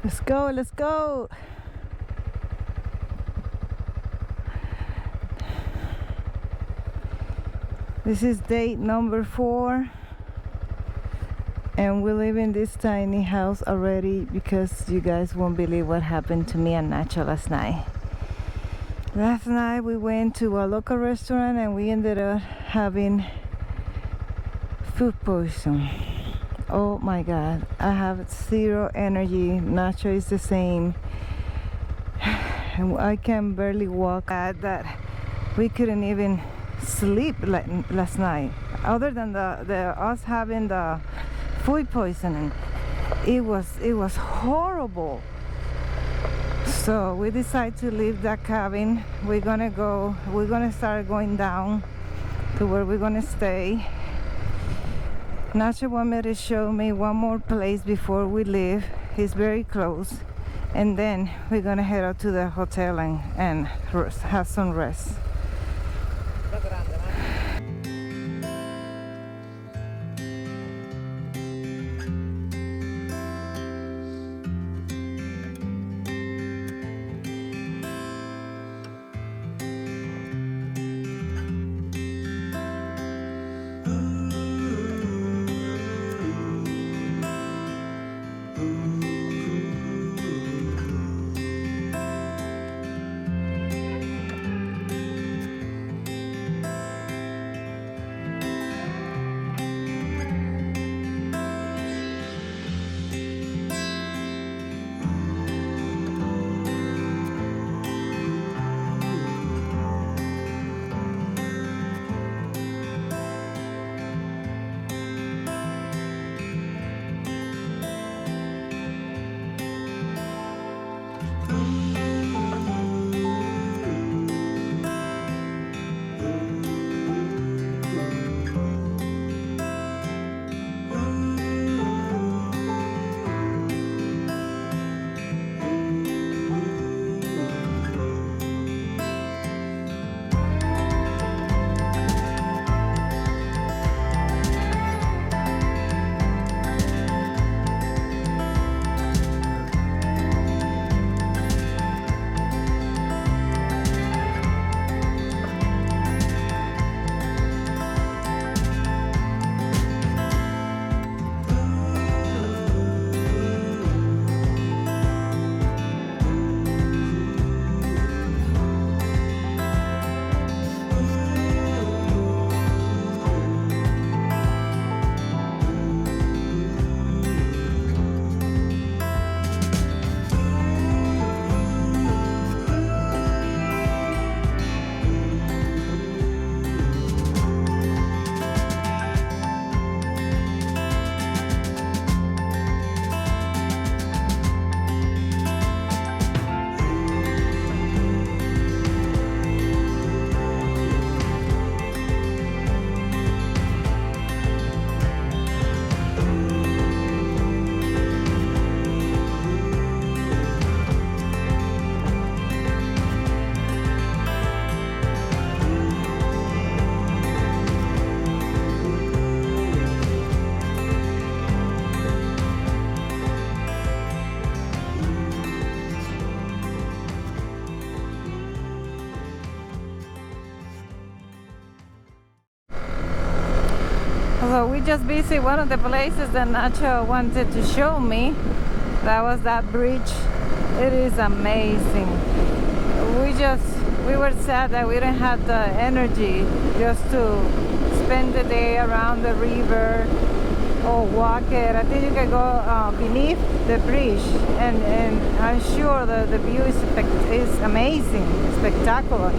Let's go, let's go. This is date number 4, and we live in this tiny house already because you guys won't believe what happened to me and Nacho last night. Last night we went to a local restaurant and we ended up having food poison. Oh my God, I have zero energy. Nacho is the same. And I can barely walk. That we couldn't even sleep last night. Other than the us having the food poisoning, it was horrible. So we decided to leave that cabin. We're gonna start going down to where we're gonna stay. Nacho wanted me to show me one more place before we leave. It's very close, and then we're gonna head out to the hotel and have some rest. So we just visit one of the places that Nacho wanted to show me. That was that bridge. It is amazing. We were sad that we didn't have the energy just to spend the day around the river or walk it. I think you can go beneath the bridge, and I'm sure the view is amazing, spectacular.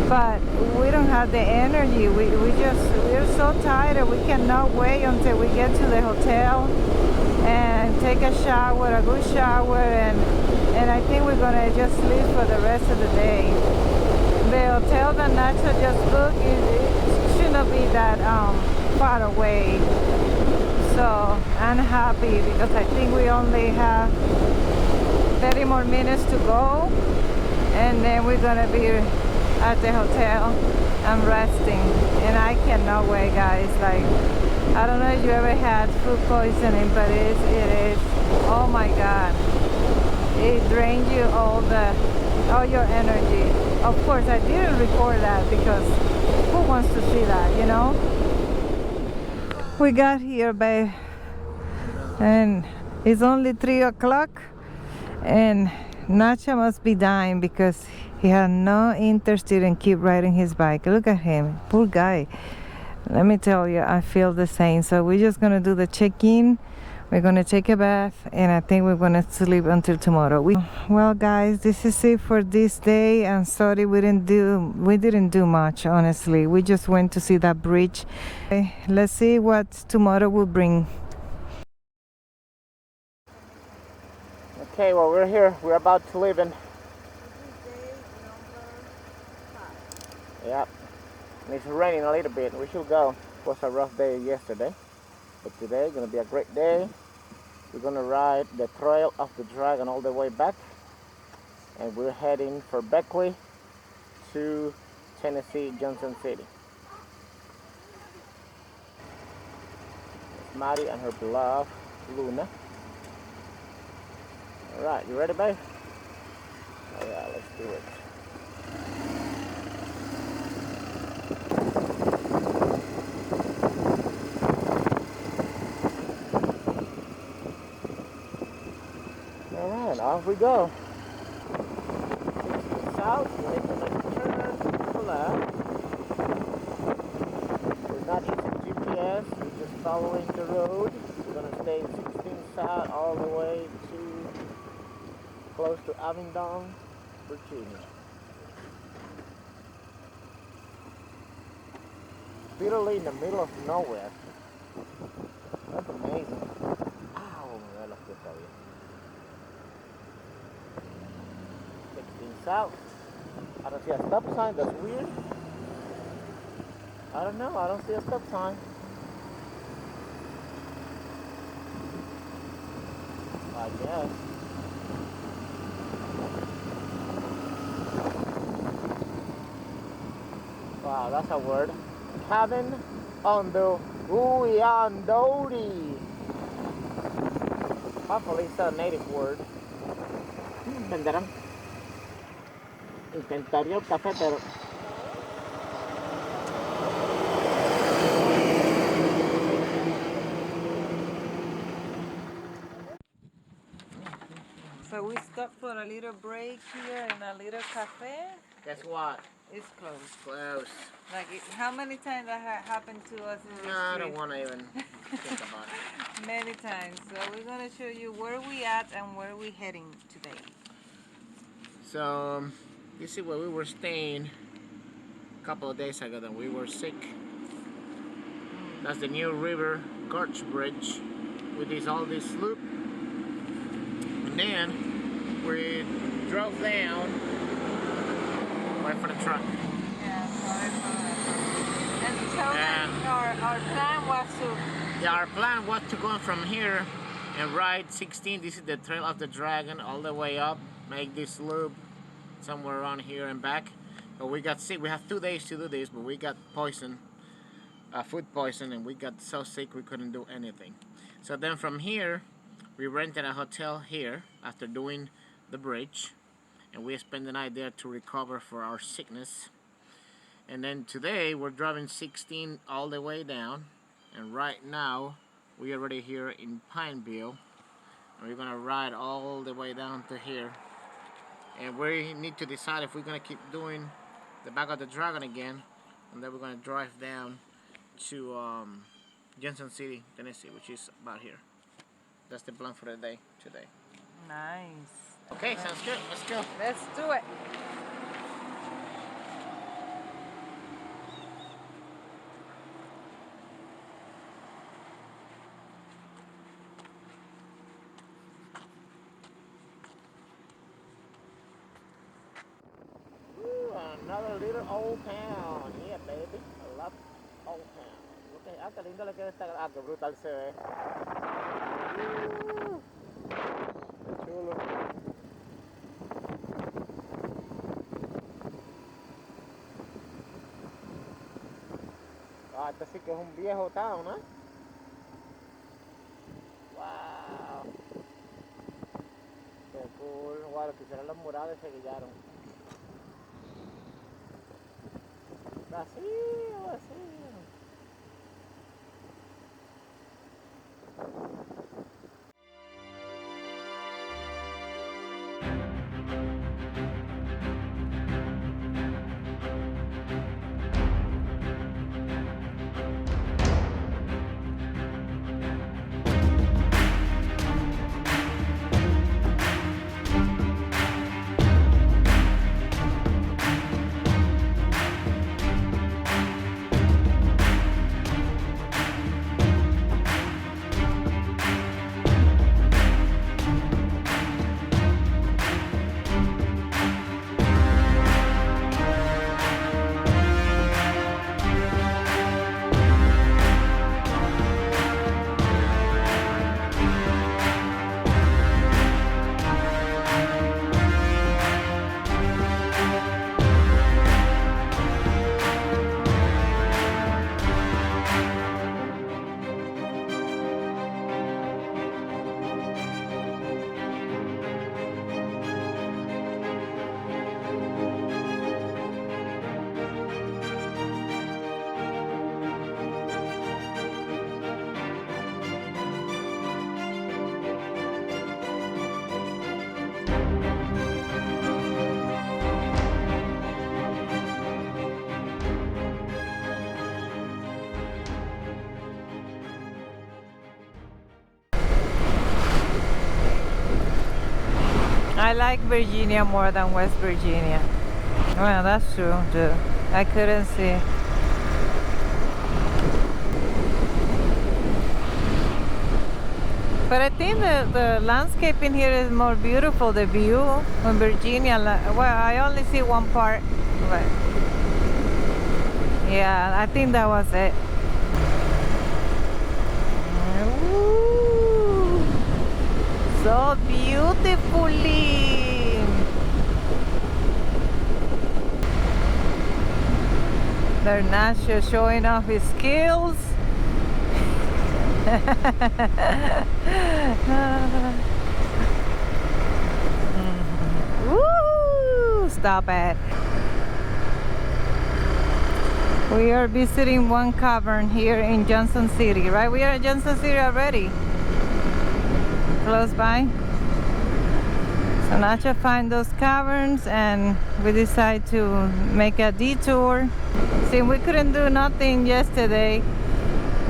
But we don't have the energy. We're so tired. We cannot wait until we get to the hotel and take a good shower, and I think we're gonna just leave for the rest of the day. The hotel that Nacho just booked, it shouldn't be that far away. So I'm happy because I think we only have 30 more minutes to go, and then we're gonna be at the hotel and resting. And I cannot wait, guys. Like, I don't know if you ever had food poisoning, but it is, oh my God. it drains you all your energy. Of course, I didn't record that because who wants to see that, you know? We got here, babe, and it's only 3 o'clock, and Nacha must be dying because he had no interest in keep riding his bike. Look at him, poor guy. Let me tell you, I feel the same. So we're just gonna do the check-in. We're gonna take a bath, and I think we're gonna sleep until tomorrow. Well, guys, this is it for this day. I'm sorry we didn't do much, honestly. We just went to see that bridge. Okay, let's see what tomorrow will bring. Okay, well, we're here. We're about to leave, and yep, and it's raining a little bit. We should go. It was a rough day yesterday, but today is gonna be a great day. We're gonna ride the Trail of the Dragon all the way back, and we're heading for Beckley to Tennessee, Johnson City. It's Maddie and her beloved Luna. All right, you ready, babe? Oh yeah, let's do it. All right, off we go. 16 south, we need to make a turn to the left. We're not using GPS, we're just following the road. We're gonna stay 16 south all the way to close to Avondale, Virginia. Literally in the middle of nowhere. That's amazing. Ow, me duele los pies todavía. 16 south. I don't see a stop sign, that's weird. I don't know, I don't see a stop sign. I guess. Wow, that's a word. Cabin on the Uyandori. Hopefully it's a native word. ¿Entenderán? Intentaría el café, pero... So we stopped for a little break here in a little cafe. Guess what? It's closed. Close. Like, how many times that happened to us in this No, I trip? don't want to even think about it. Many times. So we're gonna show you where we at and where we heading today. So, this is where we were staying a couple of days ago that we were sick. That's the new river Gorge Bridge with all this loop. And then we drove down, wait for the truck. Yeah, sorry for that. And so our plan was to... Yeah, our plan was to go from here and ride 16. This is the Trail of the Dragon all the way up, make this loop somewhere around here and back. But we got sick. We have 2 days to do this, but we got poison, food poison, and we got so sick we couldn't do anything. So then from here, we rented a hotel here after doing the bridge, and we spent the night there to recover for our sickness. And then today we're driving 16 all the way down, and right now we are already here in Pineville, and we're gonna ride all the way down to here, and we need to decide if we're gonna keep doing the Back of the Dragon again, and then we're gonna drive down to Johnson City, Tennessee, which is about here. That's the plan for the day today. Nice. Okay, sounds good. Let's go. Let's do it. Ooh, another little old town. Yeah, baby. I love old town. Okay, qué lindo le queda esta. Ah, qué brutal se ve. Qué chulo. Ah, este sí que es un viejo town, ¿no? Wow. Qué cool. Bueno, quizás los murales se guiaron. Vacío, vacío. I like Virginia more than West Virginia. Well, that's true too. I couldn't see. But I think the landscaping here is more beautiful, the view in Virginia. Well, I only see one part, but yeah, I think that was it. Ooh, so beautifully. They're not just showing off his skills. Woo! Stop it. We are visiting one cavern here in Johnson City, right? We are in Johnson City already. Close by. So Nacho find those caverns and we decide to make a detour. Since we couldn't do nothing yesterday,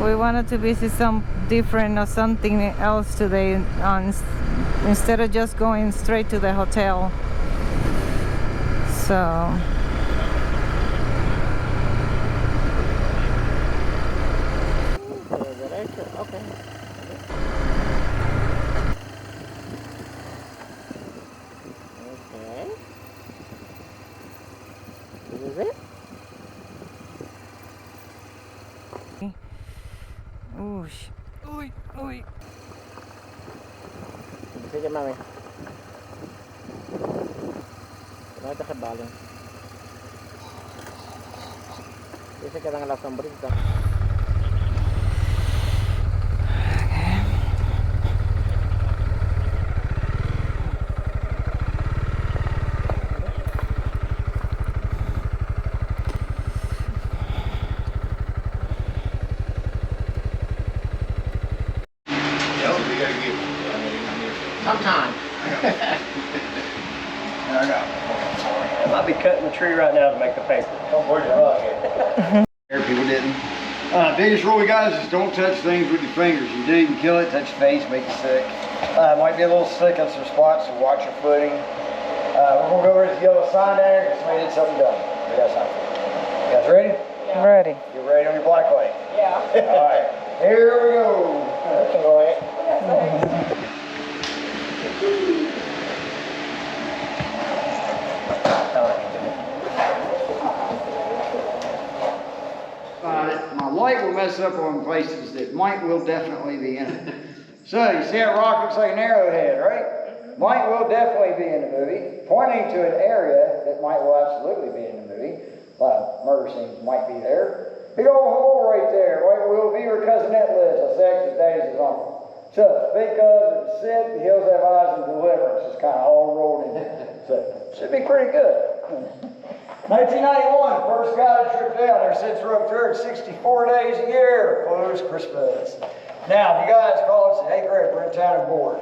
we wanted to visit some different or something else today instead of just going straight to the hotel. So Okay. Okay. This is it? uy, uy, uy. Sige, mami. No te resbalen. Y se quedan en la sombrita. Sometime. I might be cutting the tree right now to make the paper. Don't worry about it. People didn't. Biggest rule we got is don't touch things with your fingers. You do, you can kill it. Touch your face, make you sick. Might be a little slick on some spots, so watch your footing. We're gonna go over to the yellow sign there because somebody did something dumb. We got something. You guys ready? Yeah. Ready. You ready on your black light? Yeah. All right. Here we go. Go ahead. My light will mess up on places that might will definitely be in it. So you see that rock looks like an arrowhead, right? Might will definitely be in the movie, pointing to an area that might will absolutely be in the movie. A lot of murder scenes might be there. Big old hole right there, right will be where Cousin Ned lives. That's Ex's daddy's his uncle. So speak of the sit, the hills have eyes, and deliverance is kind of all rolled in. So, should be pretty good. 1991, first guided trip down there since we're up there at 64 days a year, close Christmas. Now, if you guys call us, hey Greg, we're in town and board.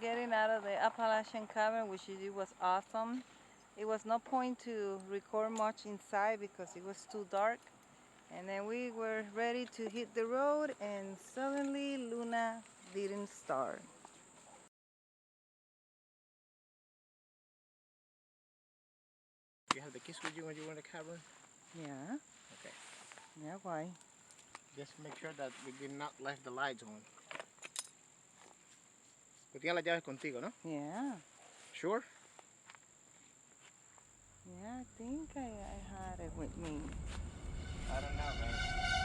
Getting out of the Appalachian cabin, which it was awesome. It was no point to record much inside because it was too dark. And then we were ready to hit the road and suddenly Luna didn't start. You have the keys with you when you were in the cabin? Yeah. Okay. Yeah, why? Just make sure that we did not left the lights on. Tú tienes las llaves contigo, ¿no? Yeah. Sure? Yeah, I think I had it with me. I don't know, man.